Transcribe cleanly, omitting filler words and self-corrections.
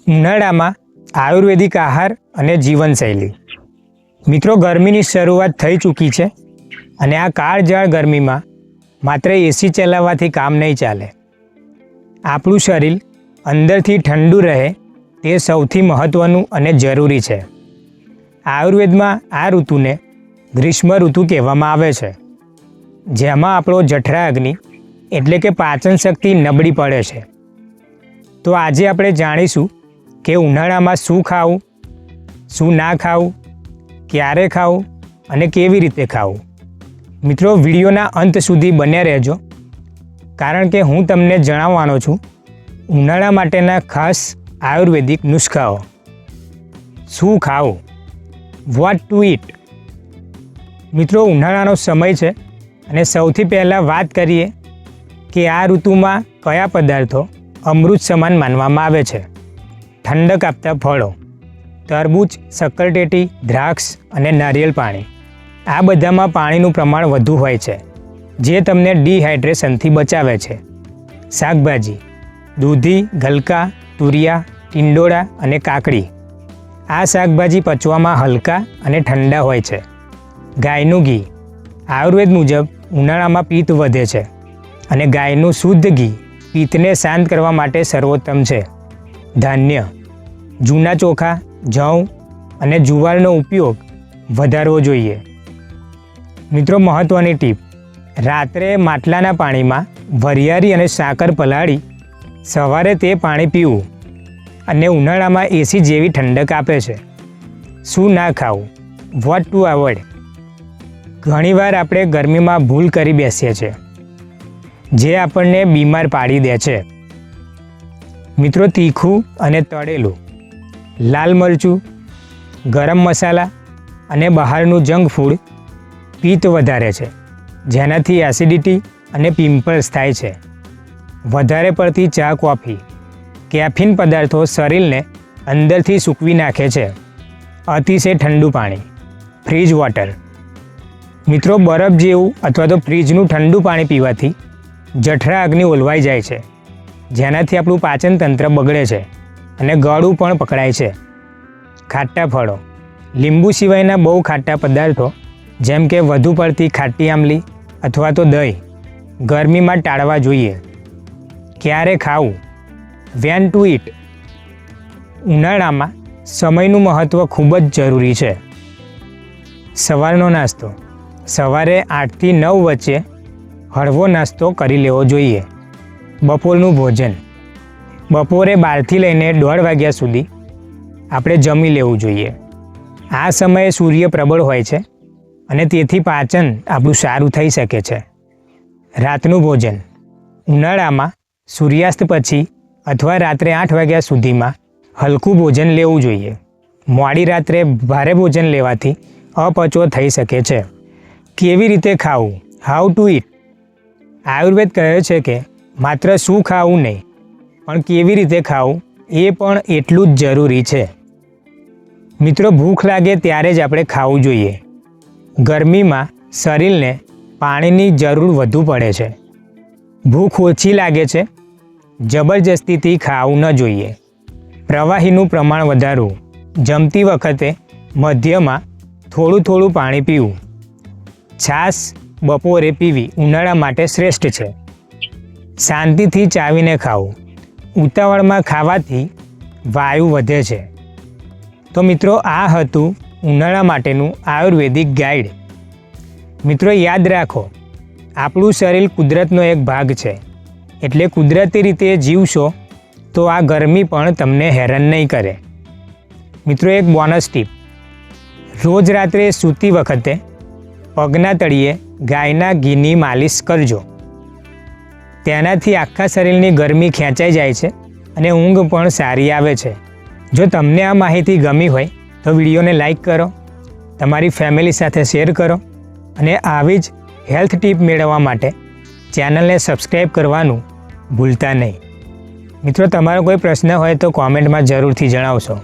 ઉનાળામાં આયુર્વેદિક આહાર અને જીવનશૈલી। મિત્રો, ગરમીની શરૂઆત થઈ ચૂકી છે અને આ કાળઝાળ ગરમીમાં માત્ર એસી ચલાવવાથી કામ નહીં ચાલે। આપણું શરીર અંદરથી ઠંડુ રહે તે સૌથી મહત્ત્વનું અને જરૂરી છે। આયુર્વેદમાં આ ઋતુને ગ્રીષ્મ ઋતુ કહેવામાં આવે છે, જેમાં આપણો જઠરા અગ્નિ એટલે કે પાચન શક્તિ નબળી પડે છે। તો આજે આપણે જાણીશું કે ઉનાળામાં શું ખાવું, શું ના ખાવું, ક્યારે ખાવું અને કેવી રીતે ખાવું। મિત્રો, વિડીયોના અંત સુધી બન્યા રહેજો, કારણ કે હું તમને જણાવવાનો છું ઉનાળા માટેના ખાસ આયુર્વેદિક નુસ્ખાઓ। શું ખાવું, વોટ ટુ ઇટ। મિત્રો, ઉનાળાનો સમય છે અને સૌથી પહેલાં વાત કરીએ કે આ ઋતુમાં કયા પદાર્થો અમૃત સમાન માનવામાં આવે છે। ઠંડક આપતા ફળો, તરબૂચ, શક્કરટેટી, દ્રાક્ષ અને નારિયેળ પાણી, આ બધામાં પાણીનું પ્રમાણ વધુ હોય છે, જે તમને ડિહાઇડ્રેશનથી બચાવે છે। શાકભાજી, દૂધી, ગલકા, તુરિયા, ટિંડોળા અને કાકડી, આ શાકભાજી પચવામાં હલકા અને ઠંડા હોય છે। ગાયનું ઘી, આયુર્વેદ મુજબ ઉનાળામાં પિત્ત વધે છે અને ગાયનું શુદ્ધ ઘી પિત્તને શાંત કરવા માટે સર્વોત્તમ છે। ધાન્ય, જૂના ચોખા, જવ અને જુવારનો ઉપયોગ વધારવો જોઈએ। મિત્રો, મહત્ત્વની ટીપ, રાત્રે માટલાના પાણીમાં વરિયાળી અને સાકર પલાળી સવારે તે પાણી પીવું અને ઉનાળામાં એસી જેવી ઠંડક આપે છે। શું ના ખાવું, વોટ ટુ અવોઇડ। ઘણીવાર આપણે ગરમીમાં ભૂલ કરી બેસીએ છીએ, જે આપણને બીમાર પાડી દે છે। મિત્રો, તીખું અને તળેલું, લાલ મરચું, ગરમ મસાલા અને બહારનું જંક ફૂડ પિત્ત વધારે છે, જેનાથી એસિડિટી અને પિમ્પલ્સ થાય છે। વધારે પડતી ચા, કોફી, કેફીન પદાર્થો શરીરને અંદરથી સૂકવી નાખે છે। અતિશય ઠંડુ પાણી, ફ્રીજ વોટર। મિત્રો, બરફ જેવું અથવા તો ફ્રીજનું ઠંડુ પાણી પીવાથી જઠરા અગ્નિ ઓલવાઈ જાય છે, જેનાથી આપણું પાચન તંત્ર બગડે છે અને ગળું પણ પકડાય છે। ખાટા ફળો, લીંબુ સિવાયના બહુ ખાટા પદાર્થો જેમ કે વધુ પડતી ખાટી આમલી અથવા તો દહીં ગરમીમાં ટાળવા જોઈએ। ક્યારે ખાવું, વેન ટુ ઇટ। ઉનાળામાં સમયનું મહત્ત્વ ખૂબ જ જરૂરી છે। સવારનો નાસ્તો, સવારે 8 થી 9 વચ્ચે હળવો નાસ્તો કરી લેવો જોઈએ। બપોરનું ભોજન, બપોરે 12 થી લઈને 1:30 વાગ્યા સુધી આપણે જમી લેવું જોઈએ। આ સમયે સૂર્ય પ્રબળ હોય છે અને તેથી પાચન આપણું સારું થઈ શકે છે। રાતનું ભોજન, ઉનાળામાં સૂર્યાસ્ત પછી અથવા રાત્રે 8 વાગ્યા સુધીમાં હલકું ભોજન લેવું જોઈએ। મોડી રાત્રે ભારે ભોજન લેવાથી અપચો થઈ શકે છે। કેવી રીતે ખાવું, હાઉ ટુ ઇટ। આયુર્વેદ કહે છે કે માત્ર શું ખાવું નહીં, પણ કેવી રીતે ખાવું એ પણ એટલું જ જરૂરી છે। મિત્રો, ભૂખ લાગે ત્યારે જ આપણે ખાવું જોઈએ। ગરમીમાં શરીરને પાણીની જરૂર વધુ પડે છે। ભૂખ ઓછી લાગે છે, જબરજસ્તીથી ખાવું ન જોઈએ। પ્રવાહીનું પ્રમાણ વધારવું, જમતી વખતે મધ્યમાં થોડું થોડું પાણી પીવું। છાશ બપોરે પીવી ઉનાળા માટે શ્રેષ્ઠ છે। શાંતિથી ચાવીને ખાવું, ઉતાવળમાં ખાવાથી વાયુ વધે છે। તો મિત્રો, આ હતું ઉનાળા માટેનું આયુર્વેદિક ગાઈડ। મિત્રો, યાદ રાખો, આપણું શરીર કુદરતનો એક ભાગ છે, એટલે કુદરતી રીતે જીવશો તો આ ગરમી પણ તમને હેરાન નહીં કરે। મિત્રો, એક બોનસ ટીપ, રોજ રાત્રે સૂતી વખતે પગના તળિયે ગાયના ઘીની માલિશ કરજો। તેનાથી આખા શરીરની ગરમી ખેંચાઈ જાય છે અને ઊંઘ પણ સારી આવે છે। જો તમને આ માહિતી ગમી હોય તો વિડીયોને લાઈક કરો, તમારી ફેમિલી સાથે શેર કરો અને આવી જ હેલ્થ ટીપ મેળવવા માટે ચેનલને સબસ્ક્રાઈબ કરવાનું ભૂલતા નહીં। મિત્રો, તમારો કોઈ પ્રશ્ન હોય તો કોમેન્ટમાં જરૂરથી જણાવશો।